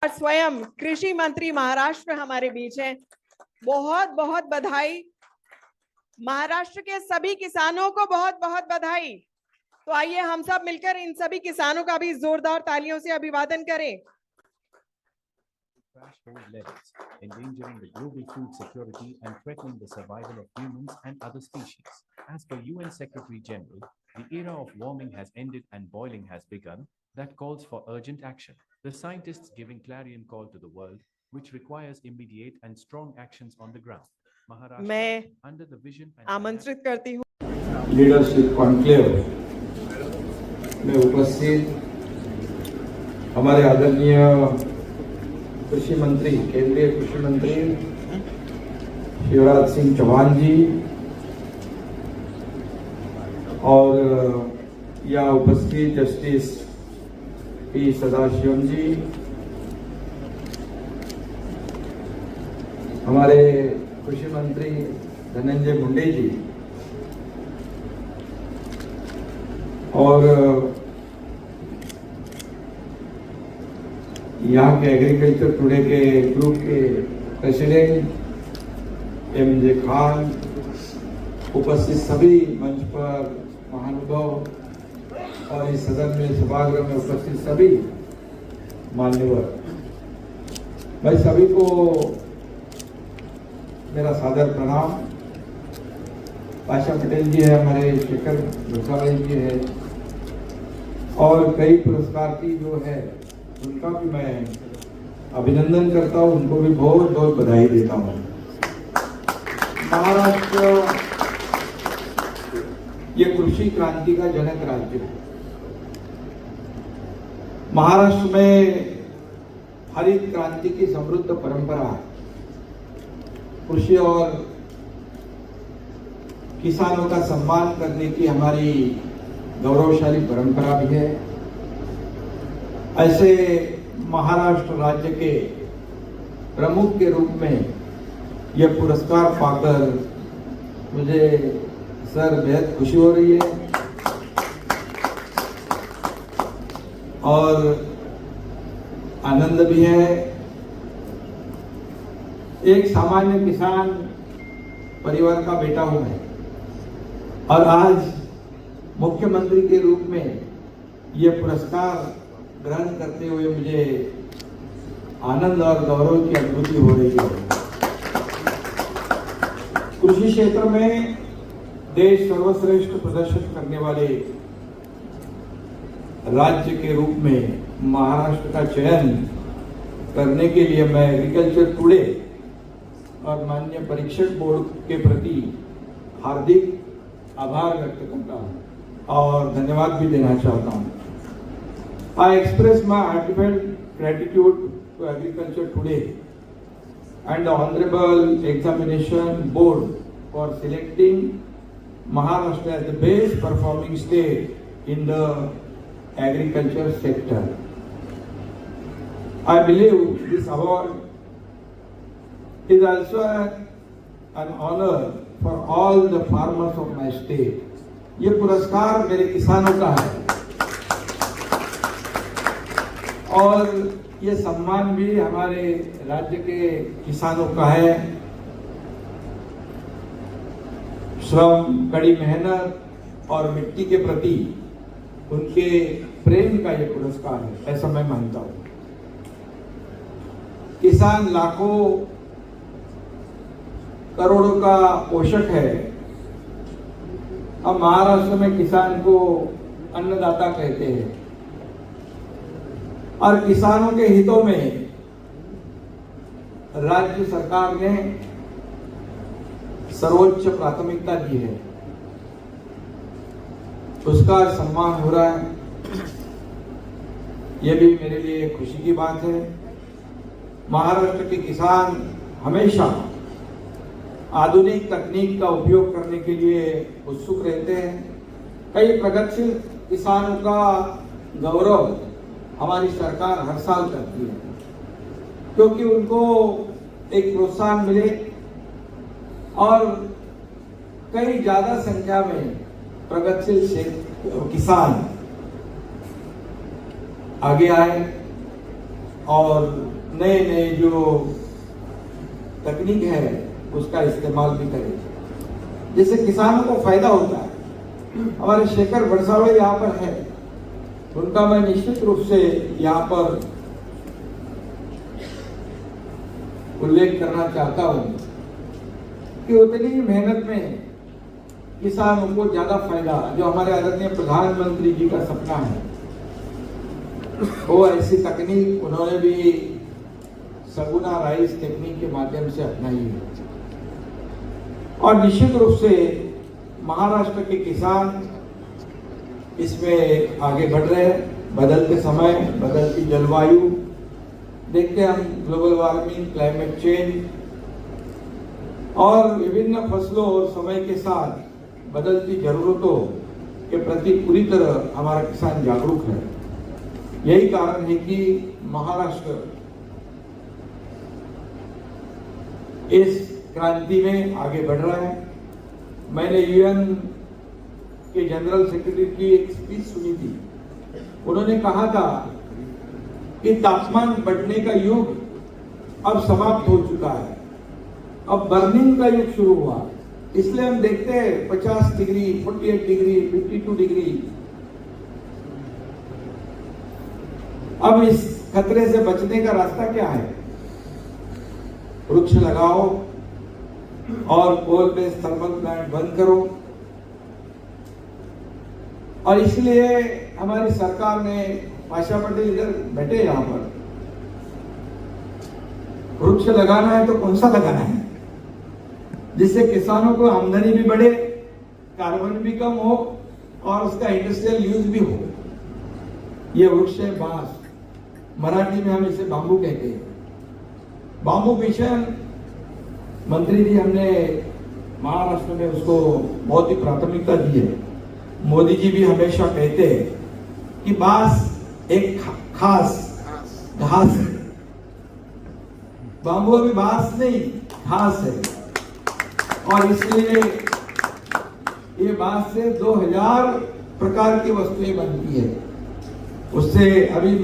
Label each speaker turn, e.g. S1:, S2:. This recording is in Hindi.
S1: स्वयं कृषि मंत्री महाराष्ट्र हमारे बीच हैं। बहुत बहुत बधाई, महाराष्ट्र के सभी किसानों को बहुत बहुत बधाई। तो आइए हम सब मिलकर इन सभी किसानों का भी जोरदार तालियों से अभिवादन करें।
S2: Threshold levels, endangering the global food security and threatening the survival of humans and other species. As per UN Secretary General, the era of warming has ended and boiling has begun. That calls for urgent action. The scientists giving clarion call to the world, which requires immediate and strong actions on the ground.
S1: मैं
S2: under the vision and
S1: आमंत्रित करती हूँ
S3: लीडरशिप कॉन्क्लेव में उपस्थित हमारे आदरणीय कृषि मंत्री, केंद्रीय कृषि मंत्री शिवराज सिंह चौहान जी और यहाँ उपस्थित जस्टिस पी सदाशिवम जी, हमारे कृषि मंत्री धनंजय मुंडे जी और यहाँ के एग्रीकल्चर टुडे के ग्रुप के प्रेसिडेंट एम.जे. खान, उपस्थित सभी मंच पर महानुभाव और इस सदन में सभागृह में उपस्थित सभी मान्यवर, मैं सभी को मेरा सादर प्रणाम। पाशा पटेल जी है, हमारे शेखर घोषाले जी है और कई पुरस्कार की जो है उनका भी मैं अभिनंदन करता हूं, उनको भी बहुत बहुत बधाई देता हूं। महाराष्ट्र ये कृषि क्रांति का जनक राज्य है। महाराष्ट्र में हरित क्रांति की समृद्ध परंपरा है। कृषि और किसानों का सम्मान करने की हमारी गौरवशाली परंपरा भी है। ऐसे महाराष्ट्र राज्य के प्रमुख के रूप में यह पुरस्कार पाकर मुझे सर बेहद खुशी हो रही है और आनंद भी है। एक सामान्य किसान परिवार का बेटा हूं मैं और आज मुख्यमंत्री के रूप में यह पुरस्कार ग्रहण करते हुए मुझे आनंद और गौरव की अनुभूति हो रही है। कृषि क्षेत्र में देश सर्वश्रेष्ठ प्रदर्शन करने वाले राज्य के रूप में महाराष्ट्र का चयन करने के लिए मैं एग्रीकल्चर टुडे और माननीय परीक्षक बोर्ड के प्रति हार्दिक आभार व्यक्त करता हूं और धन्यवाद भी देना चाहता हूं। I express my heartfelt gratitude to Agriculture Today and the Honorable Examination Board for selecting Maharashtra as the best performing state in the agriculture sector. I believe this award is also an honor for all the farmers of my state. ये पुरस्कार मेरे किसानों का है और ये सम्मान भी हमारे राज्य के किसानों का है। श्रम, कड़ी मेहनत और मिट्टी के प्रति उनके प्रेम का ये पुरस्कार है, ऐसा मैं मानता हूं। किसान लाखों करोड़ों का पोषक है। अब महाराष्ट्र में किसान को अन्नदाता कहते हैं और किसानों के हितों में राज्य सरकार ने सर्वोच्च प्राथमिकता दी है, उसका सम्मान हो रहा है। यह भी मेरे लिए खुशी की बात है। महाराष्ट्र के किसान हमेशा आधुनिक तकनीक का उपयोग करने के लिए उत्सुक रहते हैं। कई प्रगतिशील किसानों का गौरव हमारी सरकार हर साल करती है क्योंकि उनको एक प्रोत्साहन मिले और कई ज्यादा संख्या में प्रगतिशील किसान आगे आए और नए नए जो तकनीक है उसका इस्तेमाल भी करें, जिससे किसानों को फायदा होता है। हमारे शेखर बरसावे यहाँ पर है, उनका मैं निश्चित रूप से यहाँ पर उल्लेख करना चाहता हूँ कि उतनी ही मेहनत में किसानों को ज्यादा फायदा, जो हमारे आदरणीय प्रधानमंत्री जी का सपना है, वो ऐसी तकनीक उन्होंने भी सगुना राइस टेक्निक के माध्यम से अपनाई है। और निश्चित रूप से महाराष्ट्र के किसान इसमें आगे बढ़ रहे हैं। बदलते समय, बदलती जलवायु देखते हैं हम, ग्लोबल वार्मिंग, क्लाइमेट चेंज और विभिन्न फसलों और समय के साथ बदलती जरूरतों के प्रति पूरी तरह हमारा किसान जागरूक है। यही कारण है कि महाराष्ट्र इस क्रांति में आगे बढ़ रहा है। मैंने यूएन के जनरल सेक्रेटरी की एक स्पीच सुनी थी। उन्होंने कहा था कि तापमान बढ़ने का युग अब समाप्त हो चुका है, अब बर्निंग का युग शुरू हुआ। इसलिए हम देखते हैं 50 डिग्री, 48 डिग्री, 52 डिग्री। अब इस खतरे से बचने का रास्ता क्या है? वृक्ष लगाओ और कोल बेस्ड थर्मल प्लांट बंद करो। और इसलिए हमारी सरकार ने, आशा पटेल इधर बैठे यहाँ पर, वृक्ष लगाना है तो कौन सा लगाना है जिससे किसानों को आमदनी भी बढ़े, कार्बन भी कम हो और उसका इंडस्ट्रियल यूज भी हो। ये वृक्ष है बांस, मराठी में हम इसे बांबू कहते हैं। बांबू मिशन मंत्री जी, हमने महाराष्ट्र में उसको बहुत ही प्राथमिकता दी है। मोदी जी भी हमेशा कहते हैं कि बांस एक खास घास है, बांबू अभी बांस नहीं घास है। और इसलिए ये बांस से 2000 प्रकार की वस्तुएं बनती है। उससे अभी